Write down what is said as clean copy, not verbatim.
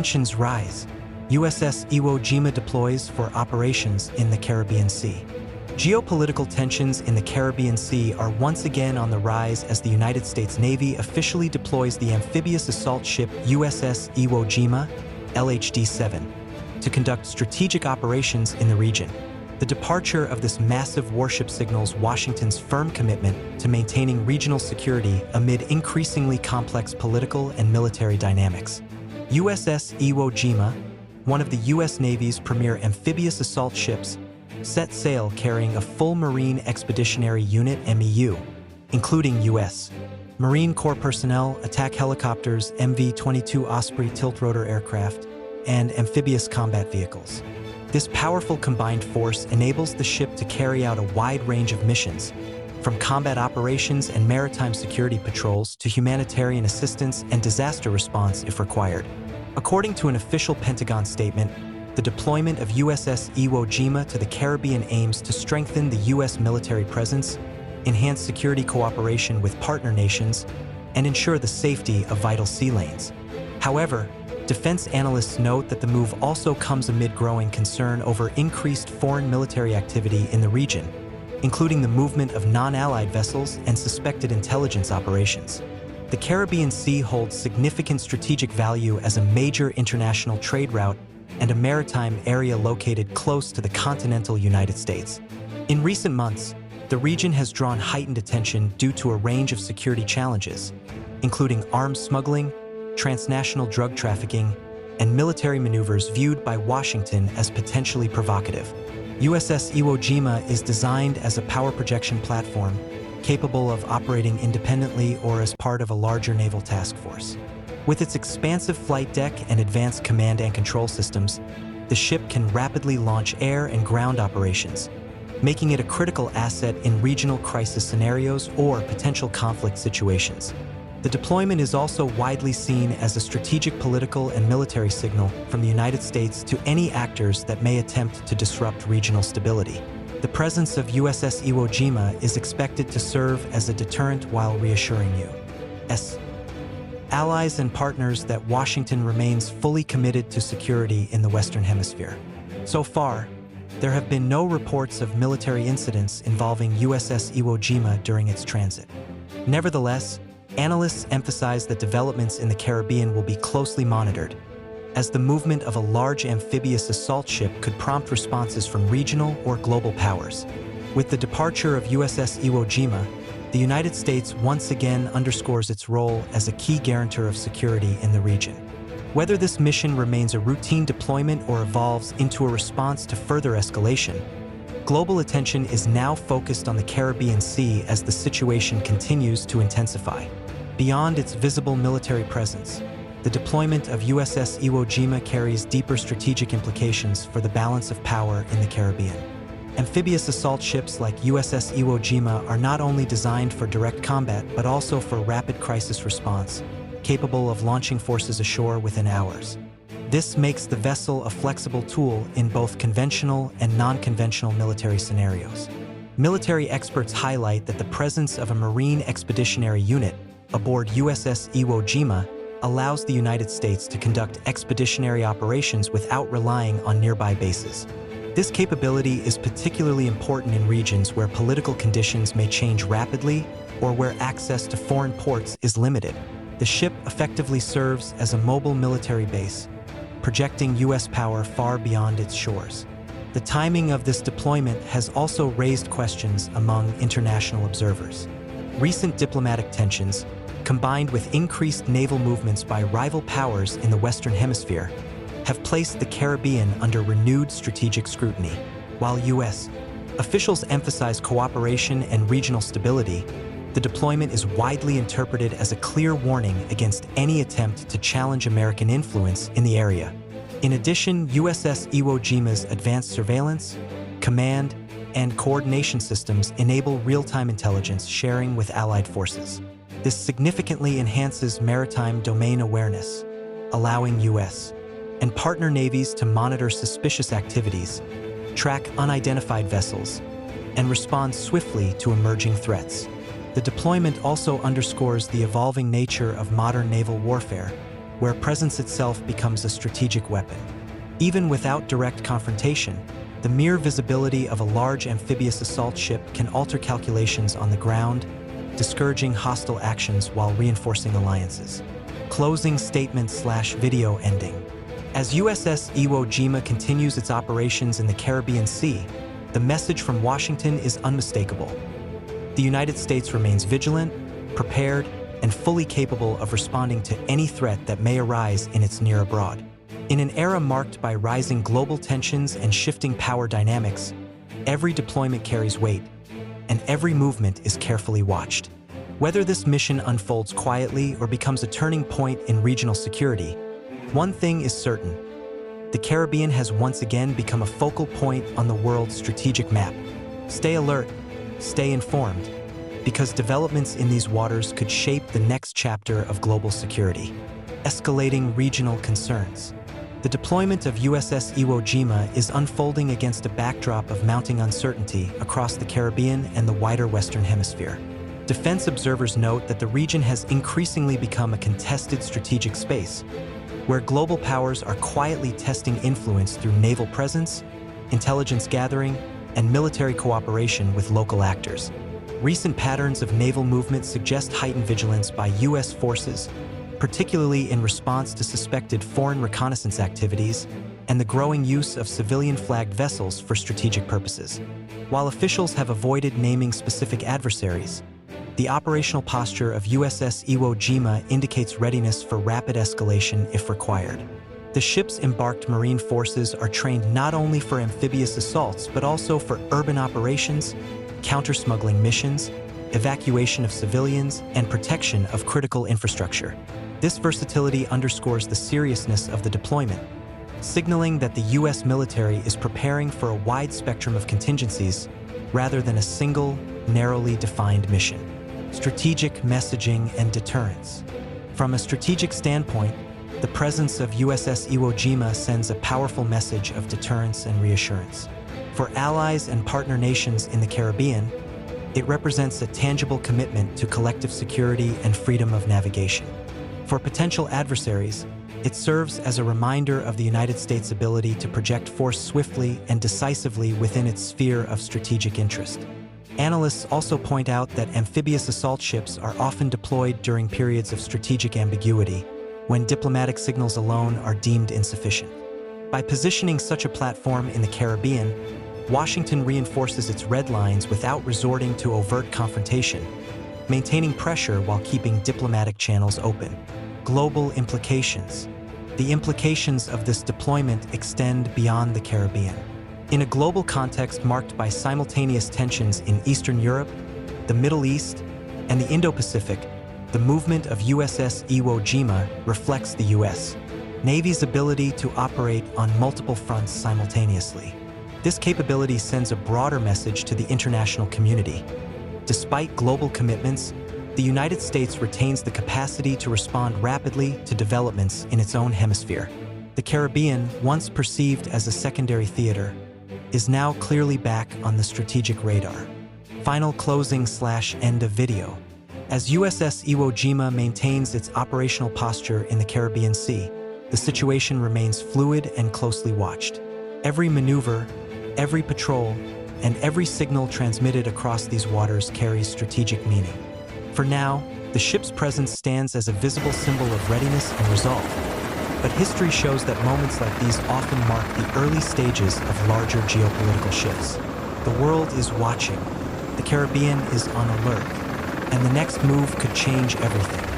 tensions rise. USS Iwo Jima deploys for operations in the Caribbean Sea. Geopolitical tensions in the Caribbean Sea are once again on the rise as the United States Navy officially deploys the amphibious assault ship USS Iwo Jima, LHD-7, to conduct strategic operations in the region. The departure of this massive warship signals Washington's firm commitment to maintaining regional security amid increasingly complex political and military dynamics. USS Iwo Jima, one of the U.S. Navy's premier amphibious assault ships, set sail carrying a full Marine Expeditionary Unit (MEU), including U.S. Marine Corps personnel, attack helicopters, MV-22 Osprey tiltrotor aircraft, and amphibious combat vehicles. This powerful combined force enables the ship to carry out a wide range of missions, from combat operations and maritime security patrols to humanitarian assistance and disaster response if required. According to an official Pentagon statement, the deployment of USS Iwo Jima to the Caribbean aims to strengthen the U.S. military presence, enhance security cooperation with partner nations, and ensure the safety of vital sea lanes. However, defense analysts note that the move also comes amid growing concern over increased foreign military activity in the region, including the movement of non-allied vessels and suspected intelligence operations. The Caribbean Sea holds significant strategic value as a major international trade route and a maritime area located close to the continental United States. In recent months, the region has drawn heightened attention due to a range of security challenges, including arms smuggling, transnational drug trafficking, and military maneuvers viewed by Washington as potentially provocative. USS Iwo Jima is designed as a power projection platform capable of operating independently or as part of a larger naval task force. With its expansive flight deck and advanced command and control systems, the ship can rapidly launch air and ground operations, making it a critical asset in regional crisis scenarios or potential conflict situations. The deployment is also widely seen as a strategic political and military signal from the United States to any actors that may attempt to disrupt regional stability. The presence of USS Iwo Jima is expected to serve as a deterrent while reassuring U.S. allies and partners that Washington remains fully committed to security in the Western Hemisphere. So far, there have been no reports of military incidents involving USS Iwo Jima during its transit. Nevertheless, analysts emphasize that developments in the Caribbean will be closely monitored, as the movement of a large amphibious assault ship could prompt responses from regional or global powers. With the departure of USS Iwo Jima, the United States once again underscores its role as a key guarantor of security in the region. Whether this mission remains a routine deployment or evolves into a response to further escalation, global attention is now focused on the Caribbean Sea as the situation continues to intensify. Beyond its visible military presence, the deployment of USS Iwo Jima carries deeper strategic implications for the balance of power in the Caribbean. Amphibious assault ships like USS Iwo Jima are not only designed for direct combat but also for rapid crisis response, capable of launching forces ashore within hours. This makes the vessel a flexible tool in both conventional and non-conventional military scenarios. Military experts highlight that the presence of a Marine Expeditionary Unit aboard USS Iwo Jima allows the United States to conduct expeditionary operations without relying on nearby bases. This capability is particularly important in regions where political conditions may change rapidly or where access to foreign ports is limited. The ship effectively serves as a mobile military base, projecting U.S. power far beyond its shores. The timing of this deployment has also raised questions among international observers. Recent diplomatic tensions, combined with increased naval movements by rival powers in the Western Hemisphere, have placed the Caribbean under renewed strategic scrutiny. While U.S. officials emphasize cooperation and regional stability, the deployment is widely interpreted as a clear warning against any attempt to challenge American influence in the area. In addition, USS Iwo Jima's advanced surveillance, command, and coordination systems enable real-time intelligence sharing with allied forces. This significantly enhances maritime domain awareness, allowing U.S. and partner navies to monitor suspicious activities, track unidentified vessels, and respond swiftly to emerging threats. The deployment also underscores the evolving nature of modern naval warfare, where presence itself becomes a strategic weapon. Even without direct confrontation, the mere visibility of a large amphibious assault ship can alter calculations on the ground, discouraging hostile actions while reinforcing alliances. Closing statement/video ending. As USS Iwo Jima continues its operations in the Caribbean Sea, the message from Washington is unmistakable. The United States remains vigilant, prepared, and fully capable of responding to any threat that may arise in its near abroad. In an era marked by rising global tensions and shifting power dynamics, every deployment carries weight, and every movement is carefully watched. Whether this mission unfolds quietly or becomes a turning point in regional security, one thing is certain: the Caribbean has once again become a focal point on the world's strategic map. Stay alert, stay informed, because developments in these waters could shape the next chapter of global security. Escalating regional concerns. The deployment of USS Iwo Jima is unfolding against a backdrop of mounting uncertainty across the Caribbean and the wider Western Hemisphere. Defense observers note that the region has increasingly become a contested strategic space, where global powers are quietly testing influence through naval presence, intelligence gathering, and military cooperation with local actors. Recent patterns of naval movement suggest heightened vigilance by U.S. forces, particularly in response to suspected foreign reconnaissance activities and the growing use of civilian-flagged vessels for strategic purposes. While officials have avoided naming specific adversaries, the operational posture of USS Iwo Jima indicates readiness for rapid escalation if required. The ship's embarked Marine forces are trained not only for amphibious assaults but also for urban operations, counter-smuggling missions, evacuation of civilians, and protection of critical infrastructure. This versatility underscores the seriousness of the deployment, signaling that the U.S. military is preparing for a wide spectrum of contingencies rather than a single, narrowly defined mission. Strategic messaging and deterrence. From a strategic standpoint, the presence of USS Iwo Jima sends a powerful message of deterrence and reassurance. For allies and partner nations in the Caribbean, it represents a tangible commitment to collective security and freedom of navigation. For potential adversaries, it serves as a reminder of the United States' ability to project force swiftly and decisively within its sphere of strategic interest. Analysts also point out that amphibious assault ships are often deployed during periods of strategic ambiguity, when diplomatic signals alone are deemed insufficient. By positioning such a platform in the Caribbean, Washington reinforces its red lines without resorting to overt confrontation, maintaining pressure while keeping diplomatic channels open. Global implications. The implications of this deployment extend beyond the Caribbean. In a global context marked by simultaneous tensions in Eastern Europe, the Middle East, and the Indo-Pacific, the movement of USS Iwo Jima reflects the U.S. Navy's ability to operate on multiple fronts simultaneously. This capability sends a broader message to the international community. Despite global commitments, the United States retains the capacity to respond rapidly to developments in its own hemisphere. The Caribbean, once perceived as a secondary theater, is now clearly back on the strategic radar. Final closing/end of video. As USS Iwo Jima maintains its operational posture in the Caribbean Sea, the situation remains fluid and closely watched. Every maneuver, every patrol, and every signal transmitted across these waters carries strategic meaning. For now, the ship's presence stands as a visible symbol of readiness and resolve, but history shows that moments like these often mark the early stages of larger geopolitical shifts. The world is watching, the Caribbean is on alert, and the next move could change everything.